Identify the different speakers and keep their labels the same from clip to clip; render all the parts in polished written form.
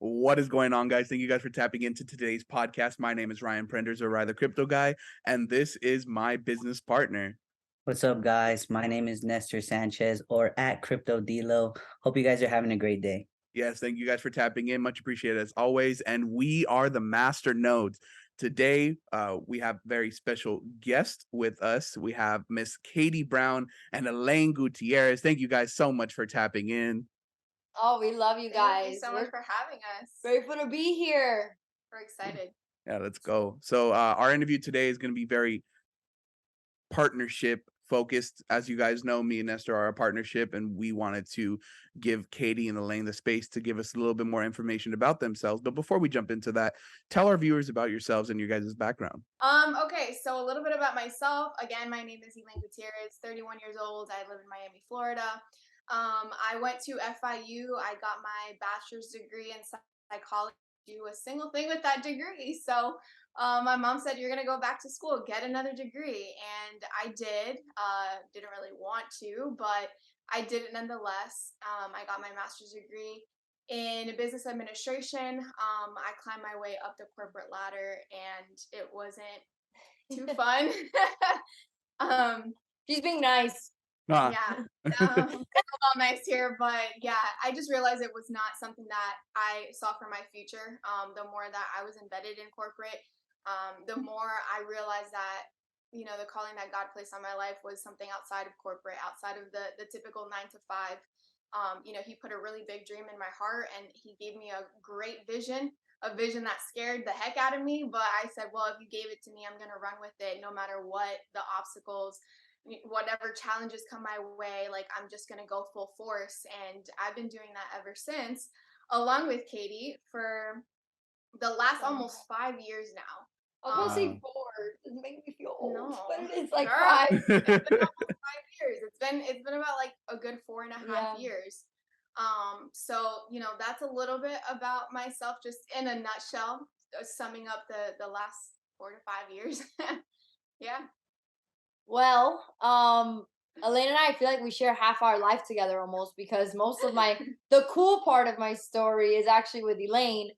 Speaker 1: What is going on, guys? Thank you guys for tapping into today's podcast. My name is Ryan Prenders, or rather Crypto Guy, and this is my business partner.
Speaker 2: What's up, guys? My name is Nestor Sanchez or at Crypto Delo. Hope you guys are having a great day.
Speaker 1: Yes, thank you guys for tapping in. Much appreciated as always. And we are the Master Nodes. Today, we have very special guests with us. We have Miss Kaitty Brown and Elaine Gutierrez. Thank you guys so much for tapping in.
Speaker 3: Oh, we love you
Speaker 4: Thank you
Speaker 3: guys.
Speaker 4: so much for having us.
Speaker 3: Grateful to be here.
Speaker 4: We're excited.
Speaker 1: Yeah, let's go. So, our interview today is going to be very partnership focused. As you guys know, me and Nestor are a partnership, and we wanted to give Kaitty and Elaine the space to give us a little bit more information about themselves. But before we jump into that, tell our viewers about yourselves and your guys' background.
Speaker 4: Okay, so a little bit about myself. Again, my name is Elaine Gutierrez, 31 years old. I live in Miami, Florida. I went to FIU. I got my bachelor's degree in psychology. Do a single thing with that degree. So my mom said, "You're gonna go back to school, get another degree," and I did. Didn't really want to, but I did it nonetheless. I got my master's degree in business administration. I climbed my way up the corporate ladder, and it wasn't too fun. um,
Speaker 3: She's being nice.
Speaker 1: Ah,
Speaker 4: yeah, it's all nice here, but yeah, I just realized it was not something that I saw for my future. The more that I was embedded in corporate, the more I realized that the calling that God placed on my life was something outside of corporate, outside of the typical 9 to 5. He put a really big dream in my heart, and he gave me a great vision, a vision that scared the heck out of me. But I said, well, if you gave it to me, I'm going to run with it no matter what the obstacles, whatever challenges come my way. Like, I'm just going to go full force. And I've been doing that ever since, along with Kaitty, for the last almost 5 years now.
Speaker 3: I was gonna say
Speaker 1: Wow.
Speaker 3: 4. Doesn't make me feel old,
Speaker 4: No,
Speaker 3: but it is like
Speaker 4: girl.
Speaker 3: 5.
Speaker 4: It's been almost 5 years. It's been about like a good 4.5
Speaker 3: Yeah.
Speaker 4: years. So that's a little bit about myself, just in a nutshell, summing up the last 4 to 5 years. Yeah.
Speaker 3: Well, Elaine and I feel like we share half our life together almost, because most of the cool part of my story is actually with Elaine.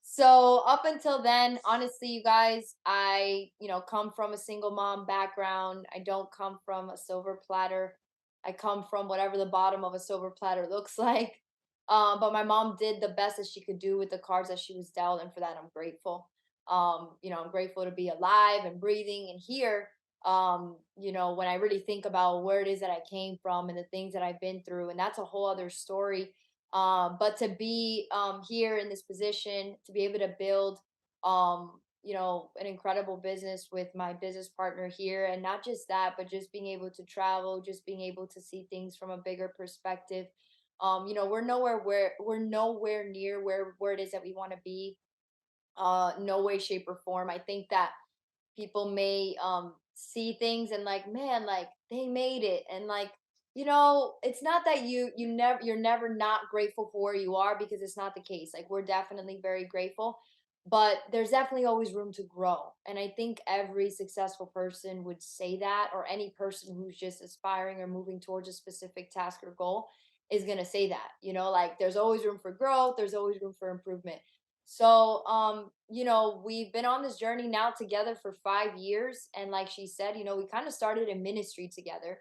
Speaker 3: So up until then, honestly, you guys, I, come from a single mom background. I don't come from a silver platter. I come from whatever the bottom of a silver platter looks like. But my mom did the best that she could do with the cards that she was dealt, and for that I'm grateful. I'm grateful to be alive and breathing and here. When I really think about where it is that I came from and the things that I've been through, and that's a whole other story. But to be here in this position, to be able to build, an incredible business with my business partner here, and not just that, but just being able to travel, just being able to see things from a bigger perspective. We're nowhere near where it is that we want to be. No way, shape, or form. I think that people may see things and like, man, like they made it, and like, it's not that you're never not grateful for where you are, because it's not the case. Like, we're definitely very grateful, but there's definitely always room to grow, and I think every successful person would say that, or any person who's just aspiring or moving towards a specific task or goal is going to say that, like there's always room for growth, there's always room for improvement. So, we've been on this journey now together for 5 years. And like she said, we kind of started in ministry together.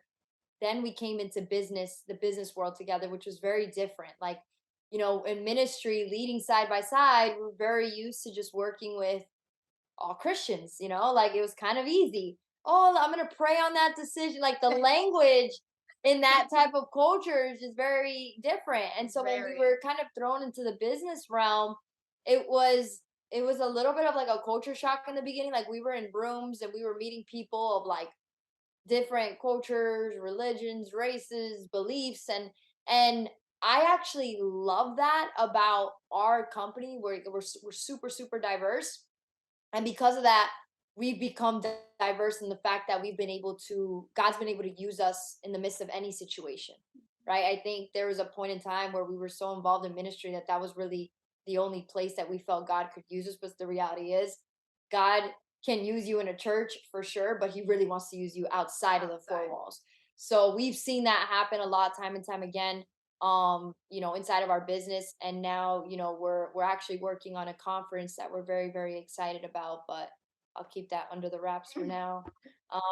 Speaker 3: Then we came into business, the business world together, which was very different. Like, in ministry, leading side by side, we're very used to just working with all Christians, like it was kind of easy. Oh, I'm going to pray on that decision. Like, the language in that type of culture is just very different. And so when we
Speaker 4: Very.
Speaker 3: were kind of thrown into the business realm, it was it was a little bit of like a culture shock in the beginning. Like, we were in rooms and we were meeting people of like different cultures, religions, races, beliefs, and I actually love that about our company. We're super super diverse, and because of that, we've become diverse in the fact that God's been able to use us in the midst of any situation, right? I think there was a point in time where we were so involved in ministry that was really the only place that we felt God could use us. But the reality is, God can use you in a church for sure, but he really wants to use you outside of the four
Speaker 4: Outside.
Speaker 3: walls. So we've seen that happen a lot, time and time again. inside of our business. And now, we're actually working on a conference that we're very, very excited about, but I'll keep that under the wraps for now.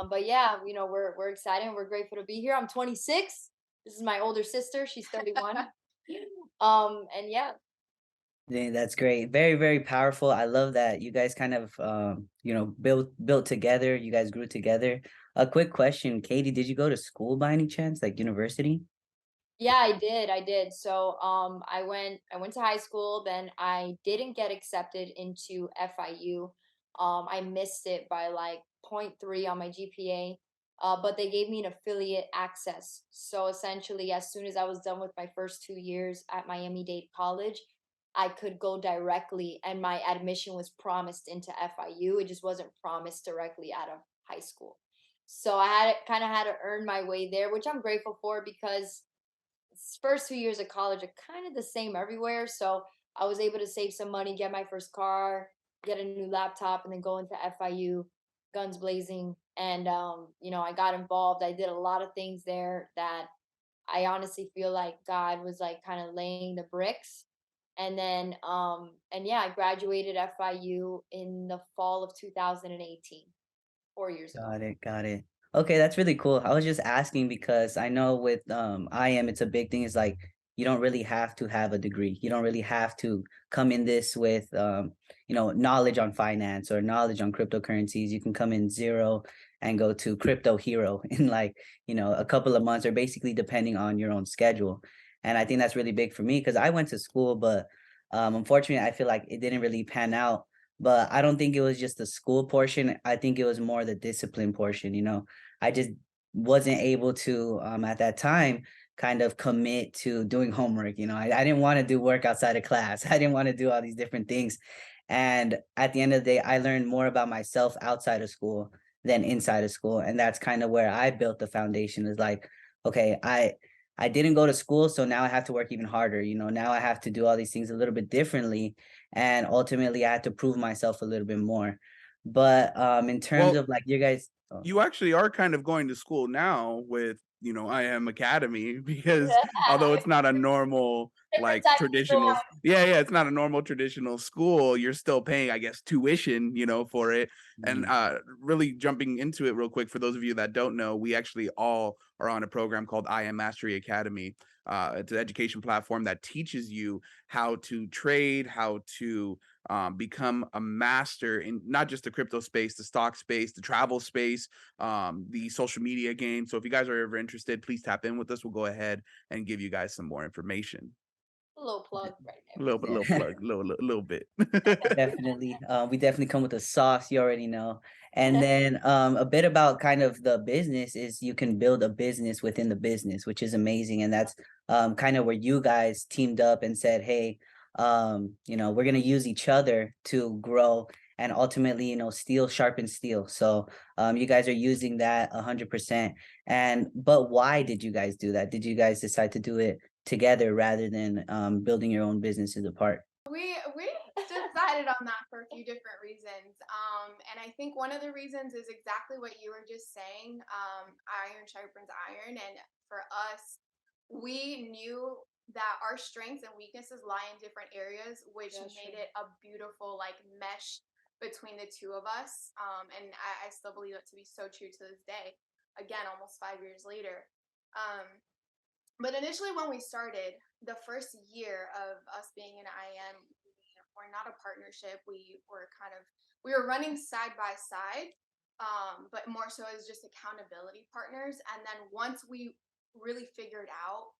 Speaker 3: But yeah, we're excited and we're grateful to be here. I'm 26. This is my older sister. She's 31. And yeah.
Speaker 2: Yeah, that's great. Very, very powerful. I love that you guys kind of built together. You guys grew together. A quick question, Katie, did you go to school by any chance, like university?
Speaker 3: Yeah, I did. I did. So I went to high school, then I didn't get accepted into FIU. I missed it by like point 0.3 on my GPA. But they gave me an affiliate access. So essentially, as soon as I was done with my first 2 years at Miami-Dade College, I could go directly, and my admission was promised into FIU. It just wasn't promised directly out of high school. So I had kind of had to earn my way there, which I'm grateful for because first 2 years of college are kind of the same everywhere. So I was able to save some money, get my first car, get a new laptop, and then go into FIU, guns blazing. And I got involved. I did a lot of things there that I honestly feel like God was like kind of laying the bricks. And then and yeah, I graduated FIU in the fall of 2018, 4 years ago.
Speaker 2: Got it, got it. Okay, that's really cool. I was just asking because I know with IM it's a big thing, is like you don't really have to have a degree. You don't really have to come in this with knowledge on finance or knowledge on cryptocurrencies. You can come in zero and go to crypto hero in like, a couple of months, or basically depending on your own schedule. And I think that's really big for me because I went to school, but unfortunately I feel like it didn't really pan out, but I don't think it was just the school portion. I think it was more the discipline portion. I just wasn't able to at that time kind of commit to doing homework. I didn't want to do work outside of class. I didn't want to do all these different things. And at the end of the day, I learned more about myself outside of school than inside of school. And that's kind of where I built the foundation, is like, okay, I didn't go to school, so now I have to work even harder. Now I have to do all these things a little bit differently, and ultimately I had to prove myself a little bit more. But in terms
Speaker 1: Well,
Speaker 2: of like you guys,
Speaker 1: you actually are kind of going to school now with, IM Academy, because although it's not a normal,
Speaker 3: Different
Speaker 1: like,
Speaker 3: type of school.
Speaker 1: traditional, yeah, it's not a normal traditional school, you're still paying, I guess, tuition, for it. And really jumping into it real quick, for those of you that don't know, we actually all are on a program called IM Mastery Academy. It's an education platform that teaches you how to trade, how to become a master in not just the crypto space, the stock space, the travel space, the social media game. So if you guys are ever interested, please tap in with us. We'll go ahead and give you guys some more information.
Speaker 3: A little plug right
Speaker 1: A
Speaker 3: there.
Speaker 1: little bit, little plug, little bit.
Speaker 2: definitely, we definitely come with a sauce, you already know. And then a bit about kind of the business is you can build a business within the business, which is amazing. And that's kind of where you guys teamed up and said, hey, we're gonna use each other to grow, and ultimately, steel sharpens steel. So you guys are using that 100%. And but why did you guys do that? Did you guys decide to do it together rather than building your own businesses apart?
Speaker 4: We decided on that for a few different reasons. And I think one of the reasons is exactly what you were just saying. Iron sharpens iron. And for us, we knew that our strengths and weaknesses lie in different areas, which
Speaker 3: That's
Speaker 4: made
Speaker 3: true.
Speaker 4: it a beautiful like mesh between the two of us. And I still believe it to be so true to this day. Again, almost 5 years later. Um, but initially, when we started, the first year of us being in IM, we're not a partnership. We were running side by side, but more so as just accountability partners. And then once we really figured out,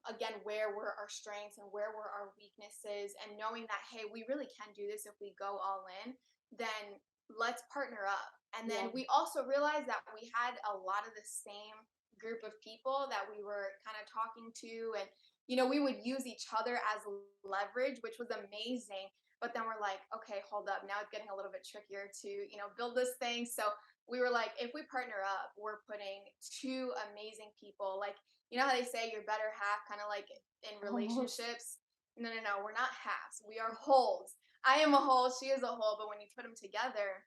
Speaker 4: again, where were our strengths and where were our weaknesses, and knowing that, hey, we really can do this if we go all in, then let's partner up. And then
Speaker 3: Yeah.
Speaker 4: we also realized that we had a lot of the same group of people that we were kind of talking to, and we would use each other as leverage, which was amazing. But then we're like, okay, hold up, now it's getting a little bit trickier to build this thing. So we were like, if we partner up, we're putting two amazing people, like, how they say your better half, kind of like in relationships. No, no, no, we're not halves, we are wholes. I am a whole, she is a whole, but when you put them together,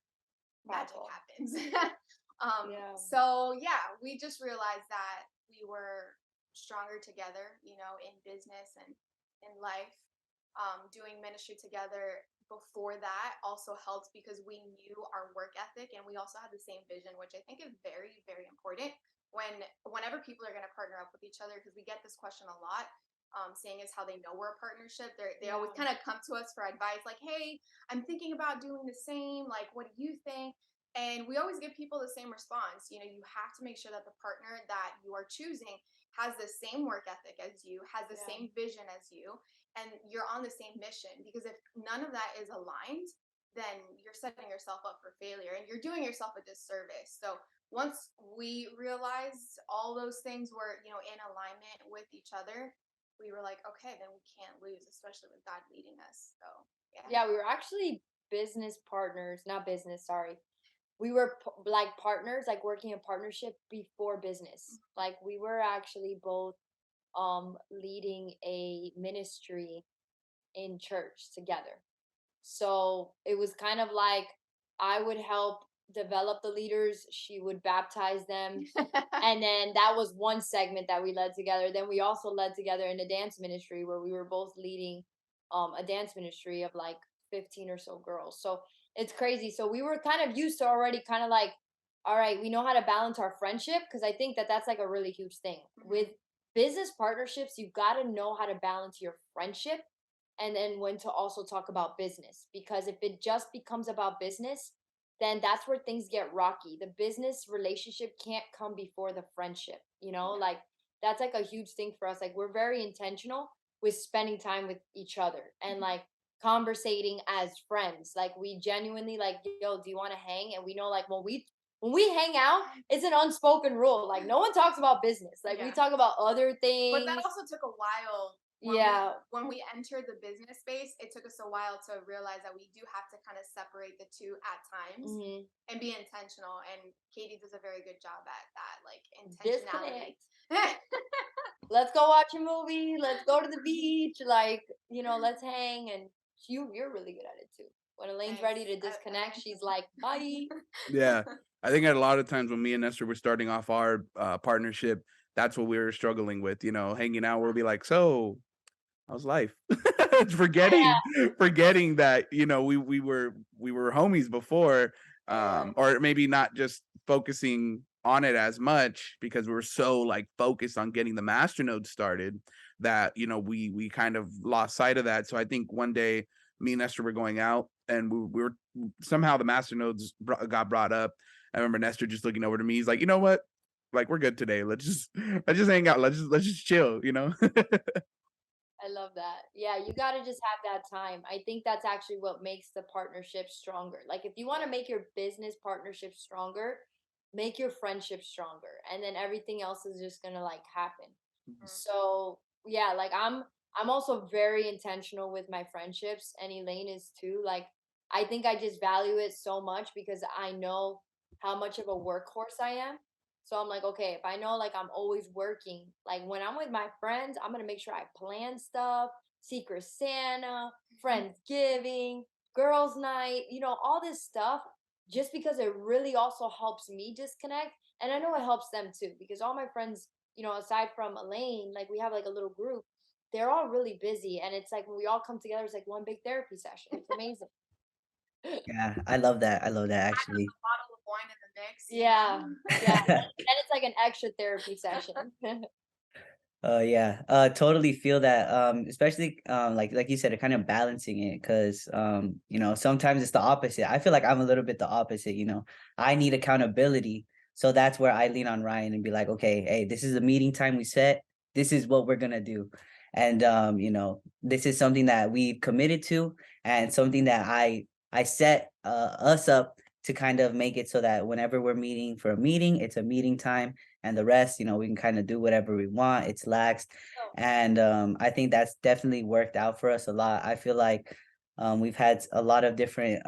Speaker 4: magic
Speaker 3: Powerful.
Speaker 4: happens.
Speaker 3: Yeah.
Speaker 4: So yeah, we just realized that we were stronger together, you know, in business and in life. Doing ministry together before that also helped because we knew our work ethic and we also had the same vision, which I think is very, very important whenever people are going to partner up with each other, because we get this question a lot. Seeing as how they know we're a partnership, they always kind of come to us for advice, like, "Hey, I'm thinking about doing the same. Like, what do you think?" And we always give people the same response. You know, you have to make sure that the partner that you are choosing has the same work ethic as you, has the same vision as you, and you're on the same mission. Because if none of that is aligned, then you're setting yourself up for failure and you're doing yourself a disservice. So once we realized all those things were, you know, in alignment with each other, we were like, okay, then we can't lose, especially with God leading us. So
Speaker 3: Yeah, we were actually business partners, not business, sorry. We were like partners, like working in partnership before business. Like we were actually both leading a ministry in church together. So it was kind of like I would help develop the leaders, she would baptize them. And then that was one segment that we led together. Then we also led together in a dance ministry where we were both leading a dance ministry of like 15 or so girls. So it's crazy. So we were kind of used to already kind of like, all right, we know how to balance our friendship, because I think that that's like a really huge thing. With business partnerships, you've got to know how to balance your friendship and then when to also talk about business, because if it just becomes about business, then that's where things get rocky. The business relationship can't come before the friendship, you know? Like that's like a huge thing for us. Like we're very intentional with spending time with each other and like conversating as friends. Like we genuinely like, yo, do you want to hang? And we know like when we hang out, it's an unspoken rule. Like no one talks about business. Like we talk about other things.
Speaker 4: But that also took a while. When we entered the business space, it took us a while to realize that we do have to kind of separate the two at times and be intentional. And Katie does a very good job at that, like intentionality.
Speaker 3: Let's go watch a movie. Let's go to the beach. Like, you know, let's hang. And you're really good at it too. When Elaine's ready to disconnect, she's like, bye.
Speaker 1: Yeah. I think a lot of times when me and Esther were starting off our partnership, that's what we were struggling with, you know, hanging out. We'll be like, so how's life? Forgetting that, you know, we were homies before, or maybe not just focusing on it as much because we were so like focused on getting the masternode started that, you know, we kind of lost sight of that. So I think one day me and Esther were going out and we were somehow the masternodes got brought up. I remember Nestor just looking over to me. He's like, you know what? Like we're good today. Let's just hang out. Let's just chill, you know?
Speaker 3: I love that. Yeah, you got to just have that time. I think that's actually what makes the partnership stronger. Like, if you want to make your business partnership stronger, make your friendship stronger, and then everything else is just gonna like happen. So yeah, like I'm also very intentional with my friendships, and Elaine is too. Like, I think I just value it so much because I know how much of a workhorse I am. So I'm like, okay, if I know like I'm always working, like when I'm with my friends, I'm gonna make sure I plan stuff, Secret Santa, Friendsgiving, girls' night, you know, all this stuff, just because it really also helps me disconnect. And I know it helps them too, because all my friends, you know, aside from Elaine, like we have like a little group, they're all really busy. And it's like when we all come together, it's like one big therapy session. It's amazing.
Speaker 2: Yeah, I love that. I love that actually.
Speaker 4: A bottle of wine in the mix.
Speaker 3: Yeah. Yeah. And it's like an extra therapy session.
Speaker 2: Yeah, totally feel that. Especially like you said, kind of balancing it, because you know, sometimes it's the opposite. I feel like I'm a little bit the opposite, you know. I need accountability. So that's where I lean on Ryan and be like, okay, hey, this is a meeting time we set. This is what we're gonna do. And you know, this is something that we've committed to, and something that I set us up to kind of make it so that whenever we're meeting for a meeting, it's a meeting time, and the rest, you know, we can kind of do whatever we want. It's laxed. And I think that's definitely worked out for us a lot. I feel like we've had a lot of different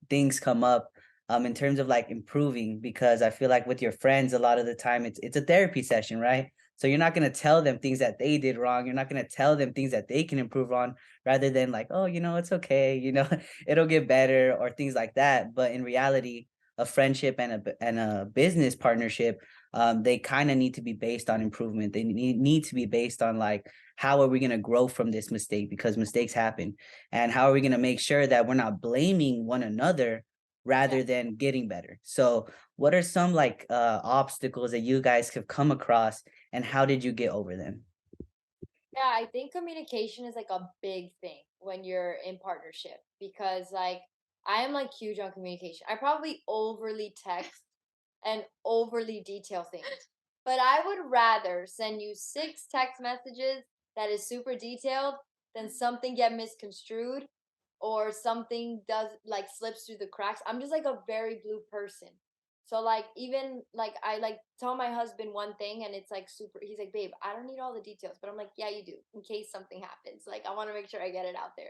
Speaker 2: things come up in terms of like improving, because I feel like with your friends, a lot of the time it's a therapy session, right? So you're not going to tell them things that they did wrong. You're not going to tell them things that they can improve on, rather than like, oh, you know, it's okay, you know, it'll get better, or things like that. But in reality, a friendship and a business partnership, they kind of need to be based on improvement. They need to be based on like, how are we going to grow from this mistake, because mistakes happen, and how are we going to make sure that we're not blaming one another rather than getting better. So what are some like obstacles that you guys have come across, and how did you get over them?
Speaker 3: Yeah, I think communication is like a big thing when you're in partnership because like I am like huge on communication. I probably overly text and overly detail things. But I would rather send you 6 text messages that is super detailed than something get misconstrued or something does like slips through the cracks. I'm just like a very blue person. So like even like I like tell my husband one thing and it's like super he's like, babe, I don't need all the details. But I'm like, yeah, you do, in case something happens. Like I want to make sure I get it out there.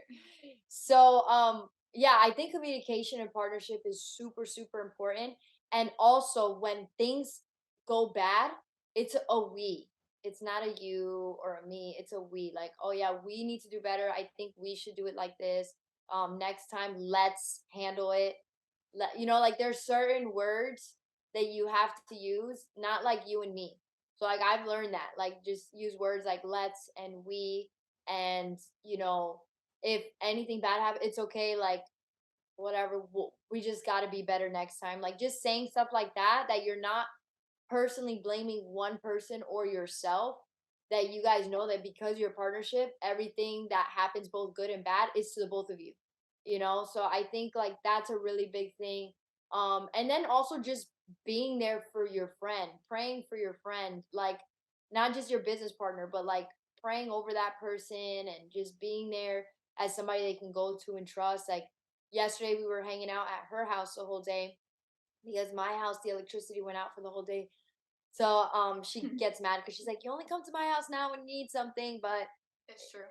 Speaker 3: So yeah, I think communication and partnership is super, super important. And also when things go bad, it's a we. It's not a you or a me. It's a we. Like, oh yeah, we need to do better. I think we should do it like this. Next time, let's handle it. Like there's certain words that you have to use, not like you and me. So like I've learned that. Like just use words like let's and we and if anything bad happens, it's okay. Like whatever, we just got to be better next time. Like just saying stuff like that you're not personally blaming one person or yourself, that you guys know that because your partnership, everything that happens, both good and bad, is to the both of you. So I think like that's a really big thing. And then also just being there for your friend, praying for your friend, like not just your business partner, but like praying over that person and just being there as somebody they can go to and trust. Like yesterday we were hanging out at her house the whole day because my house, the electricity went out for the whole day. So she gets mad because she's like, you only come to my house now when you need something, but
Speaker 4: It's true.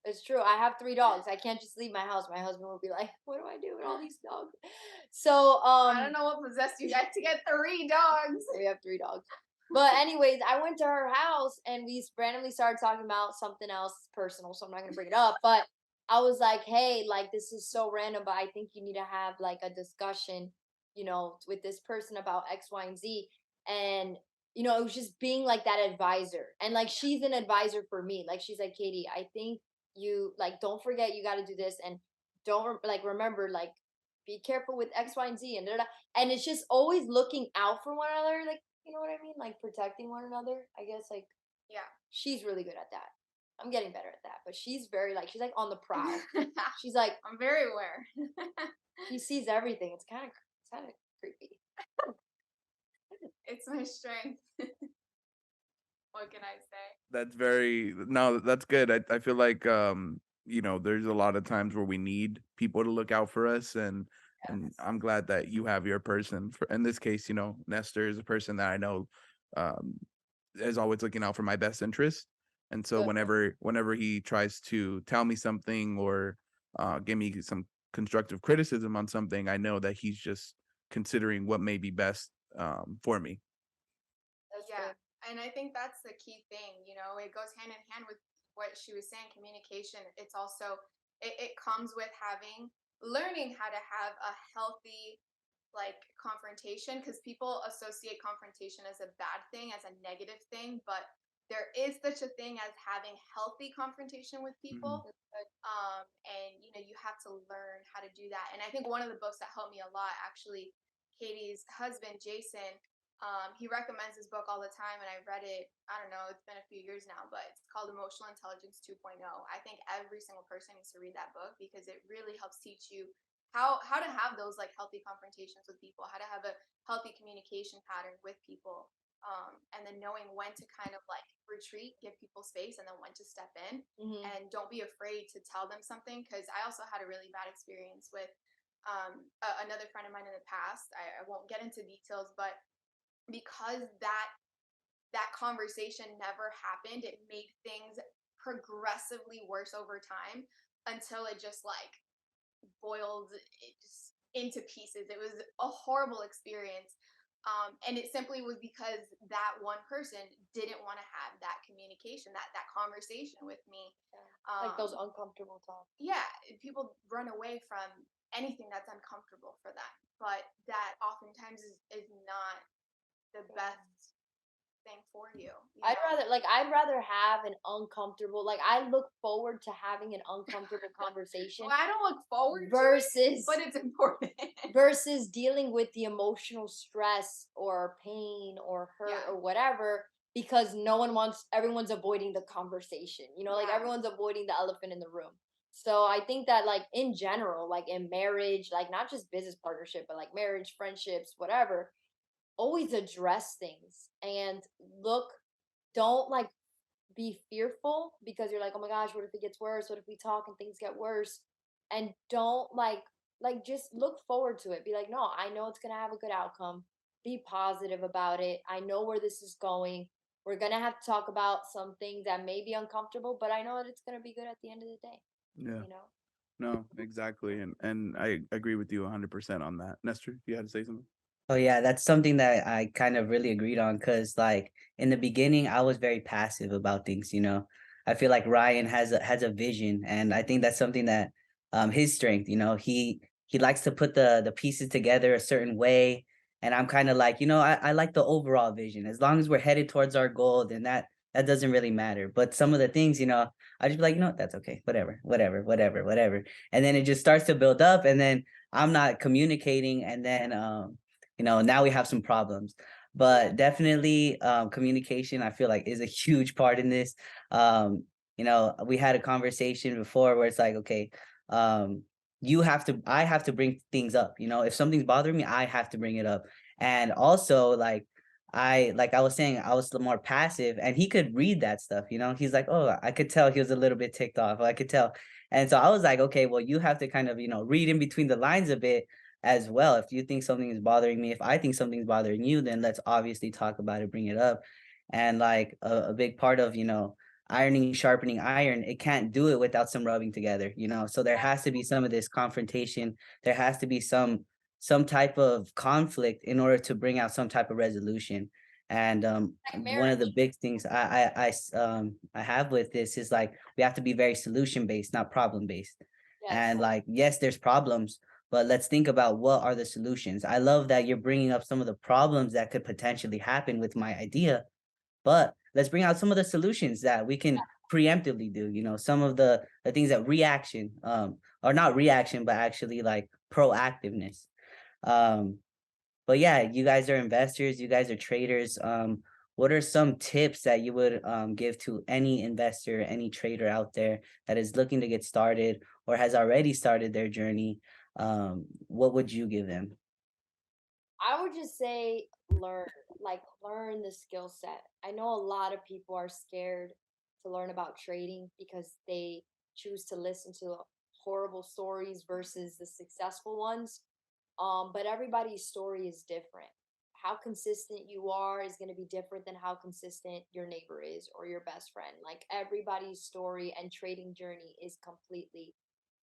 Speaker 3: it's true. I have 3 dogs. I can't just leave my house. My husband will be like, what do I do with all these dogs? So
Speaker 4: I don't know what possessed you guys to get 3 dogs.
Speaker 3: we have 3 dogs. But anyways, I went to her house and we randomly started talking about something else personal, so I'm not gonna bring it up. But I was like, hey, like this is so random, but I think you need to have like a discussion, with this person about X, Y, and Z. And it was just being like that advisor. And like she's an advisor for me. Like she's like, Katie, I think you like don't forget you gotta do this and don't like remember, like be careful with X, Y, and Z and da, da, da. And it's just always looking out for one another, like you know what I mean? Like protecting one another. I guess like
Speaker 4: Yeah.
Speaker 3: she's really good at that. I'm getting better at that. But she's very like she's like on the prowl. She's like
Speaker 4: I'm very aware.
Speaker 3: she sees everything. It's kind of creepy.
Speaker 4: It's my strength. What can I say?
Speaker 1: That's very no, that's good. I feel like there's a lot of times where we need people to look out for us, and
Speaker 3: Yes.
Speaker 1: I'm glad that you have your person. For in this case, Nestor is a person that I know um is always looking out for my best interest. And so
Speaker 3: Good.
Speaker 1: whenever he tries to tell me something or give me some constructive criticism on something, I know that he's just considering what may be best for me.
Speaker 3: That's
Speaker 4: Yeah.
Speaker 3: good.
Speaker 4: And I think that's the key thing. It goes hand in hand with what she was saying, communication. It's also, it comes with learning how to have a healthy, like, confrontation, because people associate confrontation as a bad thing, as a negative thing, but there is such a thing as having healthy confrontation with
Speaker 1: Mhm.
Speaker 4: people. And you have to learn how to do that. And I think one of the books that helped me a lot, actually, Katie's husband Jason, he recommends this book all the time, and I read it. I don't know, it's been a few years now, but it's called Emotional Intelligence 2.0. I think every single person needs to read that book because it really helps teach you how to have those like healthy confrontations with people, how to have a healthy communication pattern with people, and then knowing when to kind of like retreat, give people space, and then when to step in.
Speaker 3: Hmm.
Speaker 4: And don't be afraid to tell them something, because I also had a really bad experience with another friend of mine in the past. I won't get into details, but because that conversation never happened, it made things progressively worse over time until it just like boiled it just into pieces. It was a horrible experience. And it simply was because that one person didn't want to have that communication, that conversation with me.
Speaker 3: Like those
Speaker 4: Um,
Speaker 3: uncomfortable talks.
Speaker 4: yeah, people run away from anything that's uncomfortable for them, but that oftentimes is not the
Speaker 3: Yeah.
Speaker 4: best thing for you, you
Speaker 3: I'd
Speaker 4: know?
Speaker 3: rather, like, I'd rather have an uncomfortable, like, I look forward to having an uncomfortable
Speaker 4: Well,
Speaker 3: conversation
Speaker 4: I don't look forward to it,
Speaker 3: versus
Speaker 4: but it's important.
Speaker 3: versus dealing with the emotional stress or pain or hurt
Speaker 4: Yeah.
Speaker 3: or whatever, because no one wants, everyone's avoiding the conversation, like
Speaker 4: Yeah.
Speaker 3: everyone's avoiding the elephant in the room. So I think that, like, in general, like in marriage, like not just business partnership, but like marriage, friendships, whatever, always address things and look, don't like be fearful because you're like, oh my gosh, what if it gets worse? What if we talk and things get worse? And don't like just look forward to it. Be like, no, I know it's gonna have a good outcome. Be positive about it. I know where this is going. We're gonna have to talk about some things that may be uncomfortable, but I know that it's gonna be good at the end of the day,
Speaker 1: Yeah.
Speaker 3: you know?
Speaker 1: No, exactly. And I agree with you 100% on that. Nestor, you had to say something?
Speaker 2: Oh yeah, that's something that I kind of really agreed on because like in the beginning I was very passive about things, you know. I feel like Ryan has a vision and I think that's something that his strength, you know, he likes to put the pieces together a certain way and I'm kind of like, you know, I like the overall vision. As long as we're headed towards our goal, then that doesn't really matter. But some of the things, you know, I just be like, you know, that's okay. Whatever, whatever, whatever, whatever. And then it just starts to build up and then I'm not communicating and then you know, now we have some problems.
Speaker 3: Yeah.
Speaker 2: But definitely communication, I feel like is a huge part in this. Um, you know, we had a conversation before where it's like, okay, um, I have to bring things up. You know, if something's bothering me, I have to bring it up. And also like I was saying, I was more passive and he could read that stuff, you know. He's like, oh, I could tell he was a little bit ticked off. I could tell. And so I was like, okay, well, you have to kind of, you know, read in between the lines a bit as well. If you think something is bothering me, if I think something's bothering you, then let's obviously talk about it, bring it up. And like a big part of, you know, ironing, sharpening iron, it can't do it without some rubbing together, you know. So there has to be some of this confrontation. There has to be some type of conflict in order to bring out some type of resolution. And
Speaker 3: Like
Speaker 2: one of the
Speaker 3: marriage.
Speaker 2: big things I have with this is like we have to be very solution based, not problem based. And
Speaker 3: Yes.
Speaker 2: like yes, there's problems, but let's think about what are the solutions. I love that you're bringing up some of the problems that could potentially happen with my idea, but let's bring out some of the solutions that we can preemptively do. You know, some of the things that reaction, or not reaction, but actually like proactiveness. Um, but yeah, you guys are investors, you guys are traders. What are some tips that you would give to any investor, any trader out there that is looking to get started or has already started their journey? What would you give them?
Speaker 3: I would just say learn, like learn the skill set. I know a lot of people are scared to learn about trading because they choose to listen to horrible stories versus the successful ones. But everybody's story is different. How consistent you are is going to be different than how consistent your neighbor is or your best friend. Like everybody's story and trading journey is completely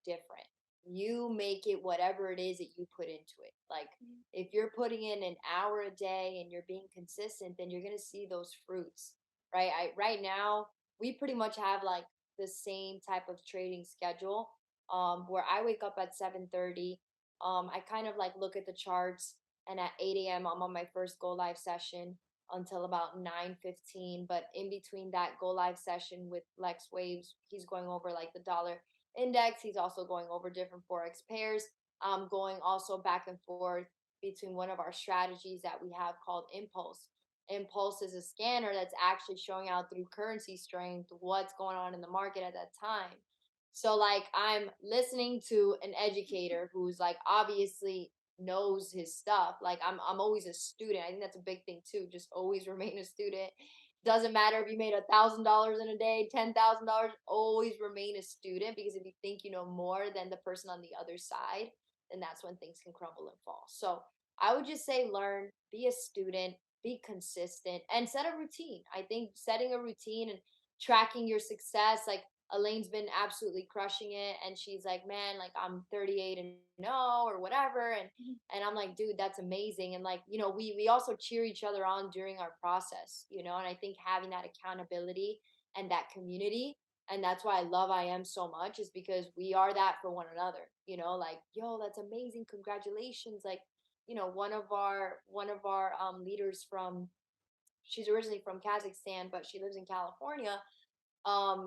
Speaker 3: different. You make it whatever it is that you put into it. Like if you're putting in an hour a day and you're being consistent, then you're gonna see those fruits. Right. Right now we pretty much have like the same type of trading schedule. Where I wake up at 7:30. I kind of like look at the charts and at 8 a.m. I'm on my first go live session until about 9:15. But in between that go live session with Lex Waves, he's going over like the dollar index. He's also going over different forex pairs. Going also back and forth between one of our strategies that we have called Impulse. Impulse is a scanner that's actually showing out through currency strength what's going on in the market at that time. So like I'm listening to an educator who's like obviously knows his stuff. Like I'm always a student. I think that's a big thing too. Just always remain a student. Doesn't matter if you made $1,000 in a day, $10,000, always remain a student, because if you think you know more than the person on the other side, then that's when things can crumble and fall. So I would just say learn, be a student, be consistent, and set a routine. I think setting a routine and tracking your success, like Elaine's been absolutely crushing it, and she's like, man, like I'm 38 and no or whatever, and I'm like, dude, that's amazing. And like, we also cheer each other on during our process, and I think having that accountability and that community, and that's why I love IM so much, is because we are that for one another, like, yo, that's amazing, congratulations. Like, one of our leaders from she's originally from Kazakhstan, but she lives in California.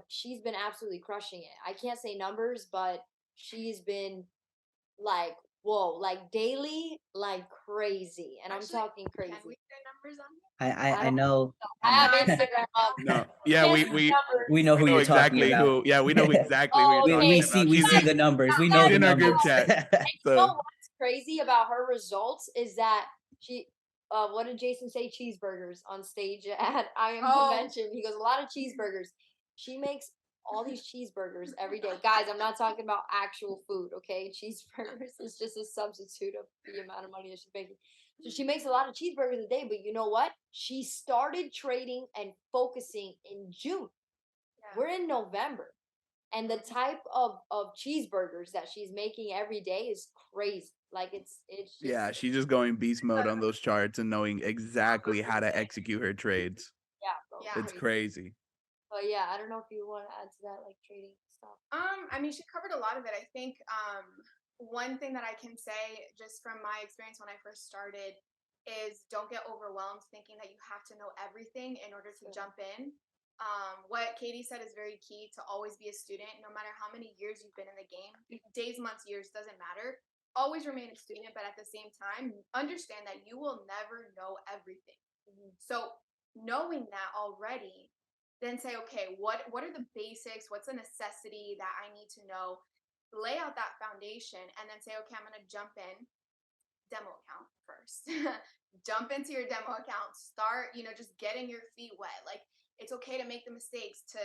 Speaker 3: She's been absolutely crushing it. I can't say numbers, but she's been like, whoa, like daily, like crazy. And
Speaker 4: Actually,
Speaker 3: I'm talking crazy.
Speaker 4: can we say numbers on here?
Speaker 2: I
Speaker 3: don't
Speaker 2: know.
Speaker 3: I have Instagram up.
Speaker 1: No, yeah,
Speaker 3: Can't
Speaker 1: we
Speaker 3: say
Speaker 1: we
Speaker 3: numbers.
Speaker 2: We know
Speaker 1: we
Speaker 2: who
Speaker 1: know
Speaker 2: you're talking
Speaker 1: exactly
Speaker 2: about.
Speaker 1: who. Yeah, we know exactly who
Speaker 3: Oh,
Speaker 1: you're
Speaker 3: okay.
Speaker 2: We
Speaker 1: talking about.
Speaker 2: we
Speaker 1: She's
Speaker 2: see
Speaker 1: in,
Speaker 2: the numbers. We
Speaker 3: you
Speaker 2: know
Speaker 1: she's
Speaker 2: the
Speaker 1: in our group
Speaker 2: numbers.
Speaker 1: chat.
Speaker 3: And you know
Speaker 1: So
Speaker 3: what's crazy about her results is that she, what did Jason say? Cheeseburgers on stage at I Am
Speaker 4: Oh.
Speaker 3: Convention. He goes, a lot of cheeseburgers. She makes all these cheeseburgers every day. Guys, I'm not talking about actual food, okay? Cheeseburgers is just a substitute of the amount of money that she's making. So she makes a lot of cheeseburgers a day, but you know what? She started trading and focusing in June.
Speaker 4: Yeah.
Speaker 3: We're in November. And the type of cheeseburgers that she's making every day is crazy. Like it's just
Speaker 1: yeah, she's just going beast mode on those charts and knowing exactly how to execute her trades.
Speaker 3: yeah, bro.
Speaker 4: Yeah.
Speaker 1: It's crazy.
Speaker 3: But yeah, I don't know if you want to add to that, like trading stuff.
Speaker 4: I mean, she covered a lot of it. I think one thing that I can say just from my experience when I first started is don't get overwhelmed thinking that you have to know everything in order to jump in. What Katie said is very key, to always be a student, no matter how many years you've been in the game. Days, months, years, doesn't matter. Always remain a student, but at the same time, understand that you will never know everything. So knowing that already, then say, okay, what are the basics? What's a necessity that I need to know? Lay out that foundation, and then say, okay, I'm going to jump in. Demo account first. Jump into your demo account. Start, just getting your feet wet. Like, it's okay to make the mistakes, to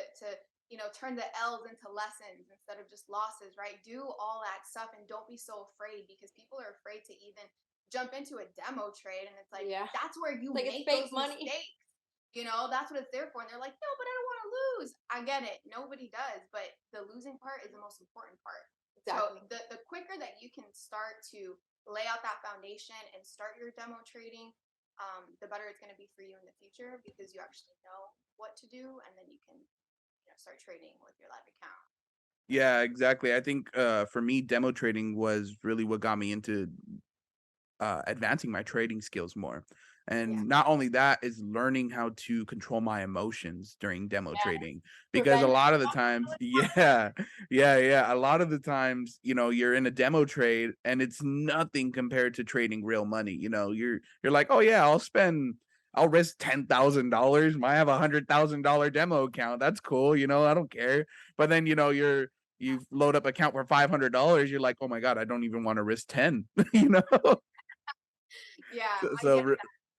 Speaker 4: turn the L's into lessons instead of just losses, right? Do all that stuff, and don't be so afraid, because people are afraid to even jump into a demo trade, and it's like,
Speaker 3: Yeah.
Speaker 4: that's where you
Speaker 3: Like, it's
Speaker 4: make
Speaker 3: fake
Speaker 4: those
Speaker 3: money.
Speaker 4: mistakes. That's what it's there for. And they're like, no, but I don't want to lose. I get it. Nobody does. But the losing part is the most important part.
Speaker 3: Exactly.
Speaker 4: So the quicker that you can start to lay out that foundation and start your demo trading, the better it's going to be for you in the future, because you actually know what to do, and then you can start trading with your live account.
Speaker 1: Yeah, exactly. I think for me, demo trading was really what got me into advancing my trading skills more. And not only that, is learning how to control my emotions during demo trading, because a lot of the times, a lot of the times, you're in a demo trade and it's nothing compared to trading real money. You're like, oh yeah, I'll risk $10,000. I have $100,000 demo account. That's cool. I don't care. But then, you load up account for $500. You're like, oh my God, I don't even want to risk 10,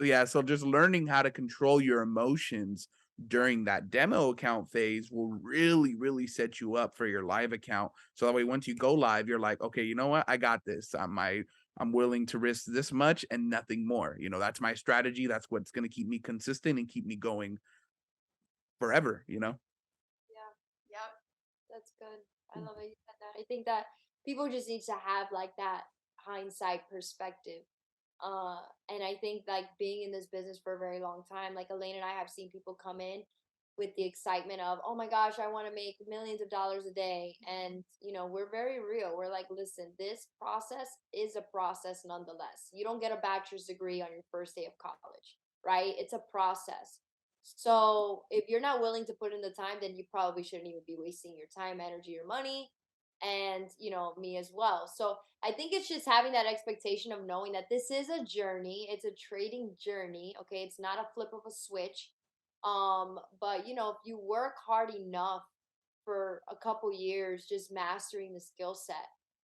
Speaker 4: Yeah.
Speaker 1: So just learning how to control your emotions during that demo account phase will really, really set you up for your live account. So that way, once you go live, you're like, okay, you know what? I got this. I'm willing to risk this much and nothing more. That's my strategy. That's what's going to keep me consistent and keep me going forever,
Speaker 3: Yeah. Yep. That's good. I love that you said that. I think that people just need to have like that hindsight perspective. And I think like being in this business for a very long time, like Elaine and I have seen people come in with the excitement of, oh my gosh, I want to make millions of dollars a day. And, we're very real. We're like, listen, this process is a process nonetheless. You don't get a bachelor's degree on your first day of college, right? It's a process. So if you're not willing to put in the time, then you probably shouldn't even be wasting your time, energy, or money, and me as well. So I think it's just having that expectation of knowing that this is a journey. It's a trading journey. Okay, it's not a flip of a switch. But if you work hard enough for a couple years, just mastering the skill set,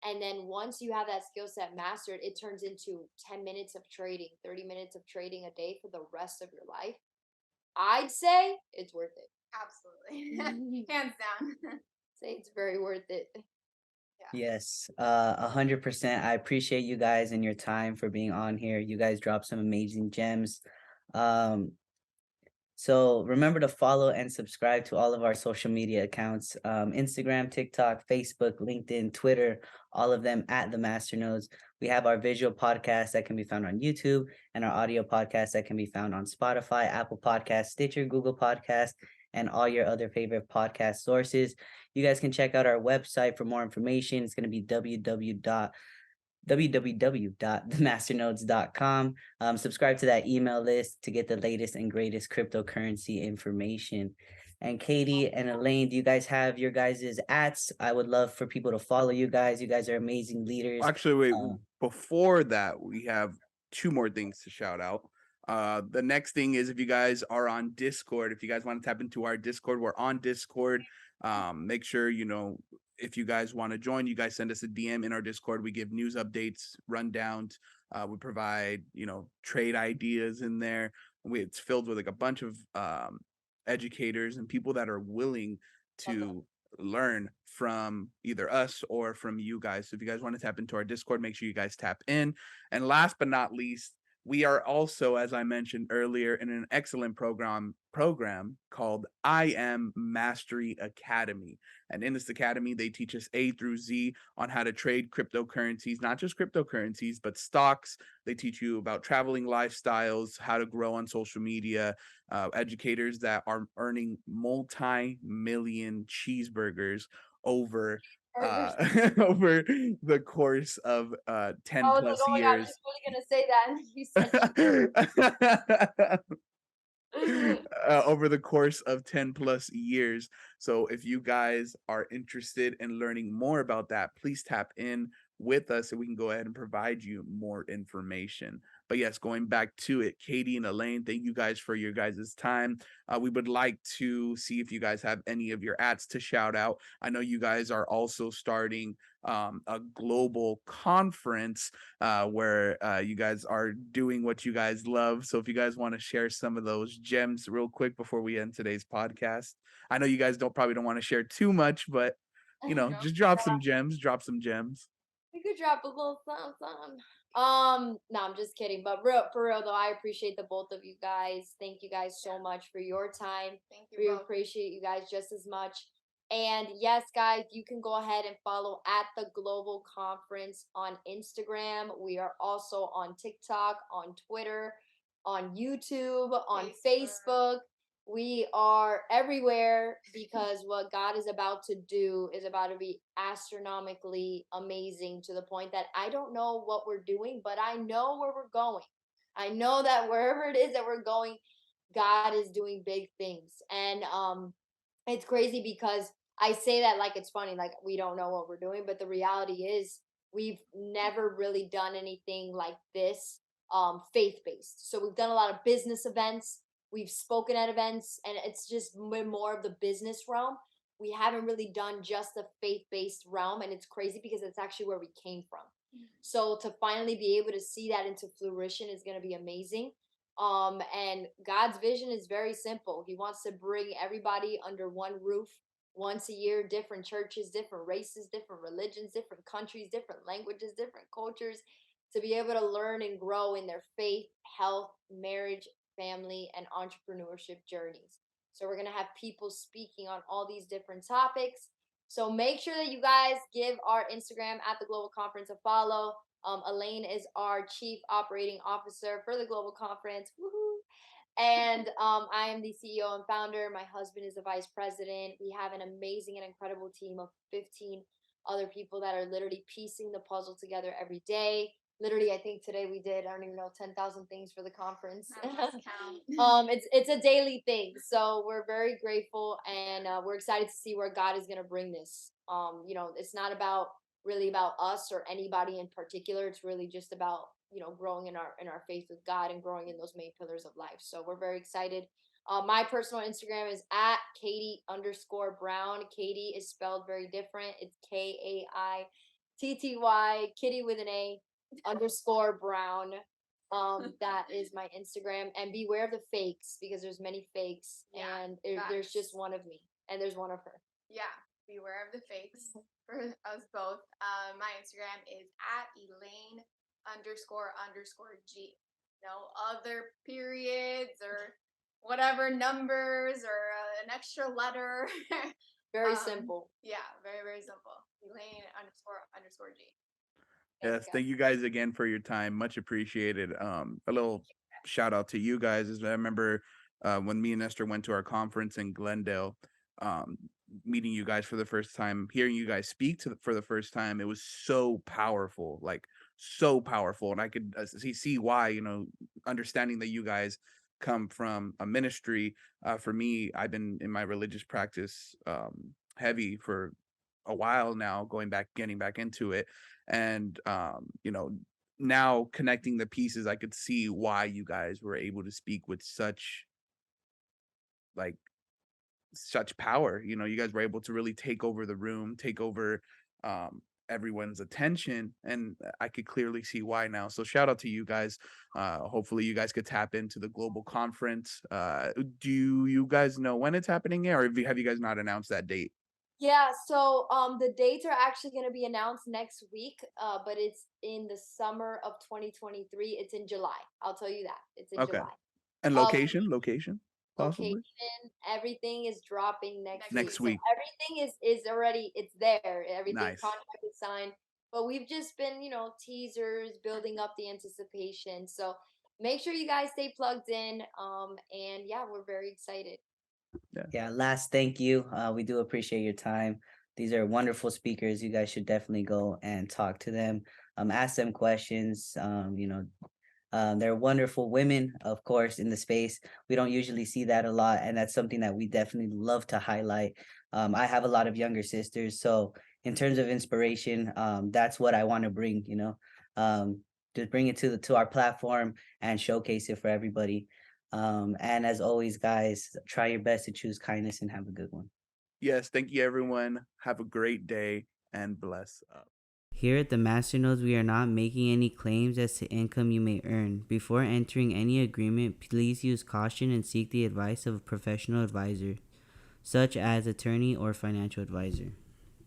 Speaker 3: and then once you have that skill set mastered, it turns into 10 minutes of trading, 30 minutes of trading a day for the rest of your life. I'd say it's worth it.
Speaker 4: Absolutely. Hands down.
Speaker 3: Say it's very worth it.
Speaker 2: Yes, 100%. I appreciate you guys and your time for being on here. You guys dropped some amazing gems. So remember to follow and subscribe to all of our social media accounts, Instagram, TikTok, Facebook, LinkedIn, Twitter, all of them at The Masternodes. We have our visual podcast that can be found on YouTube, and our audio podcast that can be found on Spotify, Apple Podcasts, Stitcher, Google Podcasts, and all your other favorite podcast sources. You guys can check out our website for more information. It's going to be www.themasternodes.com. Subscribe to that email list to get the latest and greatest cryptocurrency information. And Katie and Elaine, do you guys have your guys' ats? I would love for people to follow you guys. You guys are amazing leaders.
Speaker 1: Actually, wait,
Speaker 2: Um,
Speaker 1: before that, we have two more things to shout out. The next thing is, if you guys are on Discord, if you guys want to tap into our Discord, we're on Discord. Make sure, if you guys want to join, you guys send us a DM in our Discord. We give news updates, rundowns. We provide, trade ideas in there. It's filled with like a bunch of educators and people that are willing to learn from either us or from you guys. So if you guys want to tap into our Discord, make sure you guys tap in. And last but not least, we are also, as I mentioned earlier, in an excellent program called I Am Mastery Academy. And in this academy, they teach us A through Z on how to trade cryptocurrencies, not just cryptocurrencies, but stocks. They teach you about traveling lifestyles, how to grow on social media, educators that are earning multi-million cheeseburgers over over the course of 10
Speaker 3: I was like,
Speaker 1: plus
Speaker 3: oh my God,
Speaker 1: years.
Speaker 3: he's really gonna say that. And he said
Speaker 1: Over the course of 10 plus years. So if you guys are interested in learning more about that, please tap in with us so we can go ahead and provide you more information. But yes, going back to it, Katie and Elaine, thank you guys for your guys' time. We would like to see if you guys have any of your ads to shout out. I know you guys are also starting a global conference where you guys are doing what you guys love. So if you guys want to share some of those gems real quick before we end today's podcast, I know you guys probably don't want to share too much, but just drop some gems. Drop some gems.
Speaker 3: we could drop a little something. No, I'm just kidding. But for real though, I appreciate the both of you guys. Thank you guys so much for your time.
Speaker 4: Thank
Speaker 3: We
Speaker 4: you both.
Speaker 3: appreciate you guys just as much. And yes, guys, you can go ahead and follow at the Global Conference on Instagram. We are also on TikTok, on Twitter, on YouTube, on Facebook. We are everywhere because what God is about to do is about to be astronomically amazing, to the point that I don't know what we're doing, but I know where we're going. I know that wherever it is that we're going, God is doing big things. And it's crazy because I say that like it's funny, like we don't know what we're doing, but the reality is we've never really done anything like this faith-based. So we've done a lot of business events, we've spoken at events, and it's just more of the business realm. We haven't really done just the faith-based realm, and it's crazy because it's actually where we came from. So to finally be able to see that into fruition is going to be amazing. And God's vision is very simple. He wants to bring everybody under one roof once a year, different churches, different races, different religions, different countries, different languages, different cultures, to be able to learn and grow in their faith, health, marriage, family, and entrepreneurship journeys. So we're going to have people speaking on all these different topics. So make sure that you guys give our Instagram at the Global Conference a follow. Elaine is our Chief Operating Officer for the Global Conference. Woohoo! And I am the CEO and founder. My husband is the vice president. We have an amazing and incredible team of 15 other people that are literally piecing the puzzle together every day. Literally, I think today we did, I don't even know, 10,000 things for the conference. It's a daily thing. So we're very grateful, and we're excited to see where God is going to bring this. It's not really about us or anybody in particular. It's really just about growing in our faith with God and growing in those main pillars of life. So we're very excited. My personal Instagram is at Kaitty_Brown. Katie is spelled very different. It's Kaitty, Kitty with an A underscore Brown. That is my Instagram. And beware of the fakes, because there's many fakes, and there's just one of me and there's one of her.
Speaker 4: Yeah, beware of the fakes for us both. My Instagram is at Elaine__G. No other periods or whatever numbers or an extra letter.
Speaker 3: Very simple.
Speaker 4: Yeah, very, very simple. Elaine__G.
Speaker 1: Yes, thank you guys again for your time. Much appreciated. A little shout out to you guys. As I remember when me and Esther went to our conference in Glendale, meeting you guys for the first time, hearing you guys speak for the first time. It was so powerful, like so powerful, and I could see why. Understanding that you guys come from a ministry. For me, I've been in my religious practice heavy for a while now, getting back into it, and now connecting the pieces, I could see why you guys were able to speak with like such power. You guys were able to really take over the room, take over everyone's attention, and I could clearly see why now. So shout out to you guys. Hopefully you guys could tap into the global conference. Do you guys know when it's happening yet, or have you guys not announced that date?
Speaker 3: Yeah, so the dates are actually going to be announced next week, but it's in the summer of 2023. It's in July. I'll tell you that. It's in
Speaker 1: Okay.
Speaker 3: July.
Speaker 1: And
Speaker 3: Um
Speaker 1: location possibly
Speaker 3: Location, everything is dropping next
Speaker 4: Next
Speaker 3: week.
Speaker 1: next
Speaker 4: week.
Speaker 3: So
Speaker 1: week.
Speaker 3: everything is already, it's there. Everything,
Speaker 1: Nice.
Speaker 3: contract is signed. But we've just been, teasers, building up the anticipation. So make sure you guys stay plugged in. And yeah, we're very excited.
Speaker 2: Yeah, last thank you. We do appreciate your time. These are wonderful speakers. You guys should definitely go and talk to them. Ask them questions. They're wonderful women, of course, in the space. We don't usually see that a lot, and that's something that we definitely love to highlight. I have a lot of younger sisters, so in terms of inspiration, that's what I want to bring. Just bring it to our platform and showcase it for everybody. And as always, guys, try your best to choose kindness and have a good one.
Speaker 1: Yes, thank you everyone. Have a great day and bless up.
Speaker 5: Here at the Masternodes, we are not making any claims as to income you may earn. Before entering any agreement, please use caution and seek the advice of a professional advisor, such as attorney or financial advisor.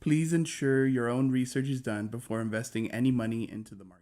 Speaker 1: Please ensure your own research is done before investing any money into the market.